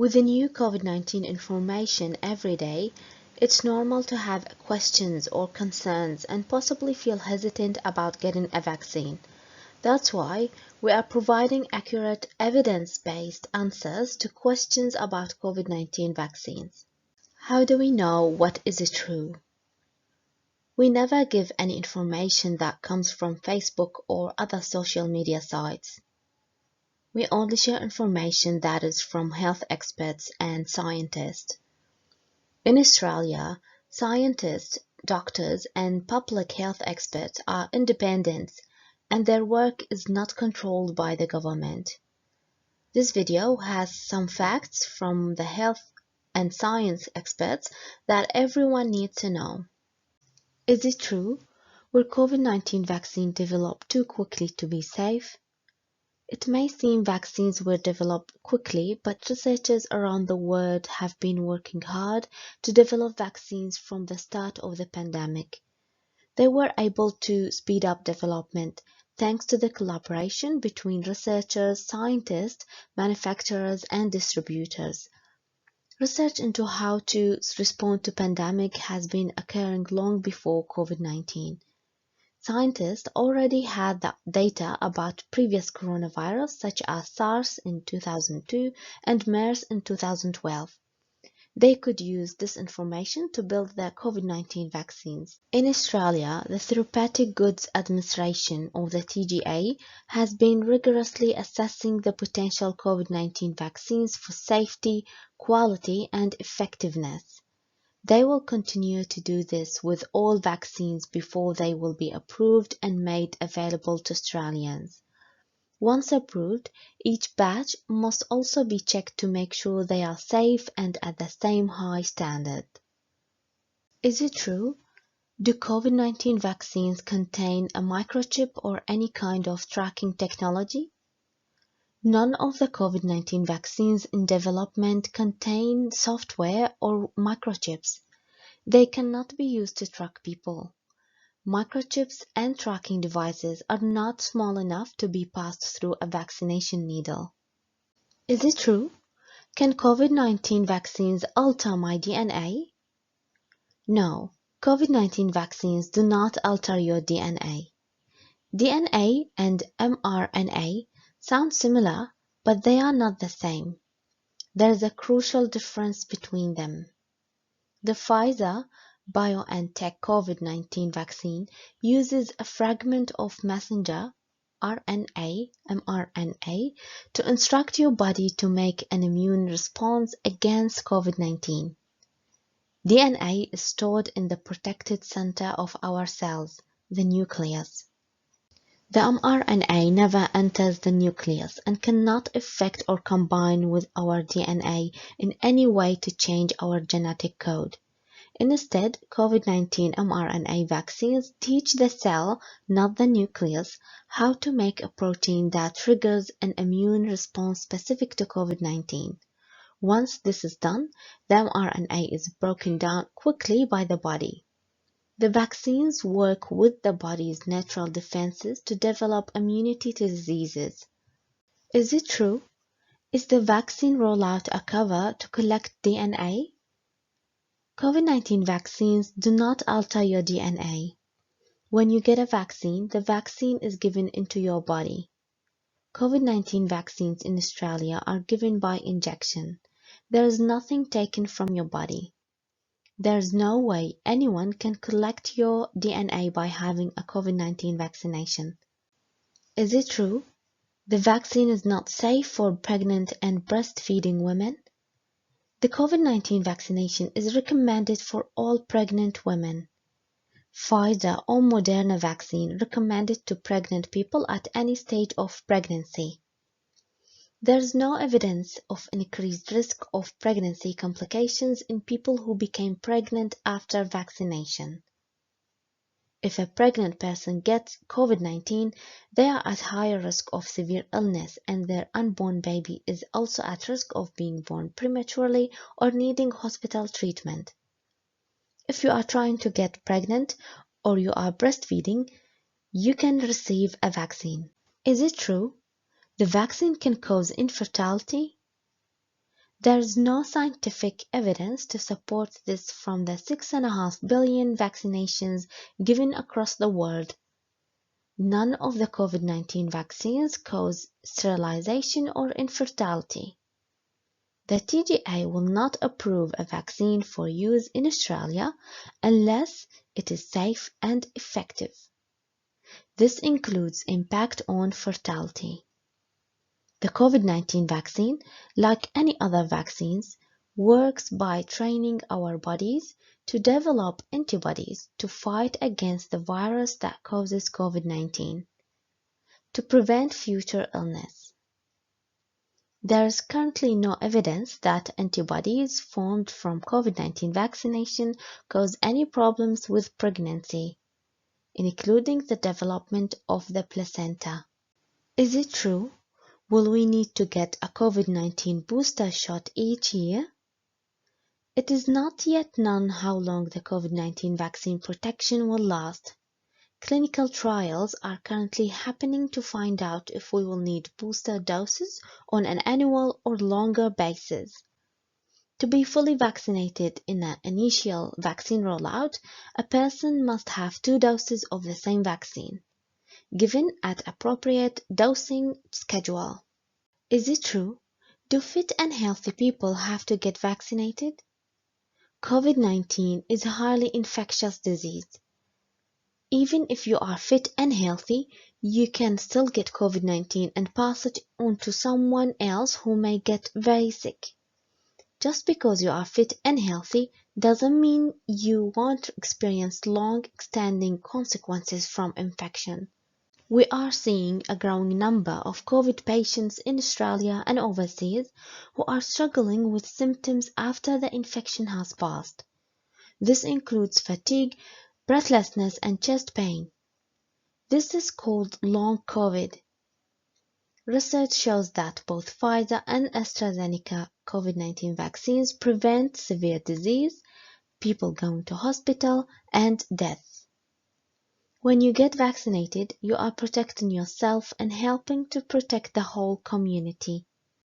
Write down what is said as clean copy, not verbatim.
With the new COVID-19 information every day, it's normal to have questions or concerns and possibly feel hesitant about getting a vaccine. That's why we are providing accurate, evidence-based answers to questions about COVID-19 vaccines. How do we know what is true? We never give any information that comes from Facebook or other social media sites. We only share information that is from health experts and scientists. In Australia, scientists, doctors, and public health experts are independent, and their work is not controlled by the government. This video has some facts from the health and science experts that everyone needs to know. Is it true? Were COVID-19 vaccine developed too quickly to be safe? It may seem vaccines were developed quickly, but researchers around the world have been working hard to develop vaccines from the start of the pandemic. They were able to speed up development thanks to the collaboration between researchers, scientists, manufacturers, and distributors. Research into how to respond to pandemic has been occurring long before COVID-19. Scientists already had data about previous coronavirus such as SARS in 2002 and MERS in 2012. They could use this information to build their COVID-19 vaccines. In Australia, the Therapeutic Goods Administration, or the TGA, has been rigorously assessing the potential COVID-19 vaccines for safety, quality, and effectiveness. They will continue to do this with all vaccines before they will be approved and made available to Australians. Once approved, each batch must also be checked to make sure they are safe and at the same high standard. Is it true? Do COVID-19 vaccines contain a microchip or any kind of tracking technology? None of the COVID-19 vaccines in development contain software or microchips. They cannot be used to track people. Microchips and tracking devices are not small enough to be passed through a vaccination needle. Is it true? Can COVID-19 vaccines alter my DNA? No, COVID-19 vaccines do not alter your DNA. DNA and mRNA sound similar, but they are not the same. There is a crucial difference between them. The Pfizer-BioNTech COVID-19 vaccine uses a fragment of messenger RNA, mRNA, to instruct your body to make an immune response against COVID-19. DNA is stored in the protected center of our cells, the nucleus. The mRNA never enters the nucleus and cannot affect or combine with our DNA in any way to change our genetic code. Instead, COVID-19 mRNA vaccines teach the cell, not the nucleus, how to make a protein that triggers an immune response specific to COVID-19. Once this is done, the mRNA is broken down quickly by the body. The vaccines work with the body's natural defenses to develop immunity to diseases. Is it true? Is the vaccine rollout a cover to collect DNA? COVID-19 vaccines do not alter your DNA. When you get a vaccine, the vaccine is given into your body. COVID-19 vaccines in Australia are given by injection. There is nothing taken from your body. There is no way anyone can collect your DNA by having a COVID-19 vaccination. Is it true? The vaccine is not safe for pregnant and breastfeeding women? The COVID-19 vaccination is recommended for all pregnant women. Pfizer or Moderna vaccine recommended to pregnant people at any stage of pregnancy. There is no evidence of increased risk of pregnancy complications in people who became pregnant after vaccination. If a pregnant person gets COVID-19, they are at higher risk of severe illness, and their unborn baby is also at risk of being born prematurely or needing hospital treatment. If you are trying to get pregnant or you are breastfeeding, you can receive a vaccine. Is it true? The vaccine can cause infertility? There is no scientific evidence to support this from the 6.5 billion vaccinations given across the world. None of the COVID-19 vaccines cause sterilization or infertility. The TGA will not approve a vaccine for use in Australia unless it is safe and effective. This includes impact on fertility. The COVID-19 vaccine, like any other vaccines, works by training our bodies to develop antibodies to fight against the virus that causes COVID-19, to prevent future illness. There is currently no evidence that antibodies formed from COVID-19 vaccination cause any problems with pregnancy, including the development of the placenta. Is it true? Will we need to get a COVID-19 booster shot each year? It is not yet known how long the COVID-19 vaccine protection will last. Clinical trials are currently happening to find out if we will need booster doses on an annual or longer basis. To be fully vaccinated in an initial vaccine rollout, a person must have 2 doses of the same vaccine, given at appropriate dosing schedule. Is it true? Do fit and healthy people have to get vaccinated? COVID-19 is a highly infectious disease. Even if you are fit and healthy, you can still get COVID-19 and pass it on to someone else who may get very sick. Just because you are fit and healthy doesn't mean you won't experience long-standing consequences from infection. We are seeing a growing number of COVID patients in Australia and overseas who are struggling with symptoms after the infection has passed. This includes fatigue, breathlessness, and chest pain. This is called long COVID. Research shows that both Pfizer and AstraZeneca COVID-19 vaccines prevent severe disease, people going to hospital, and death. When you get vaccinated, you are protecting yourself and helping to protect the whole community.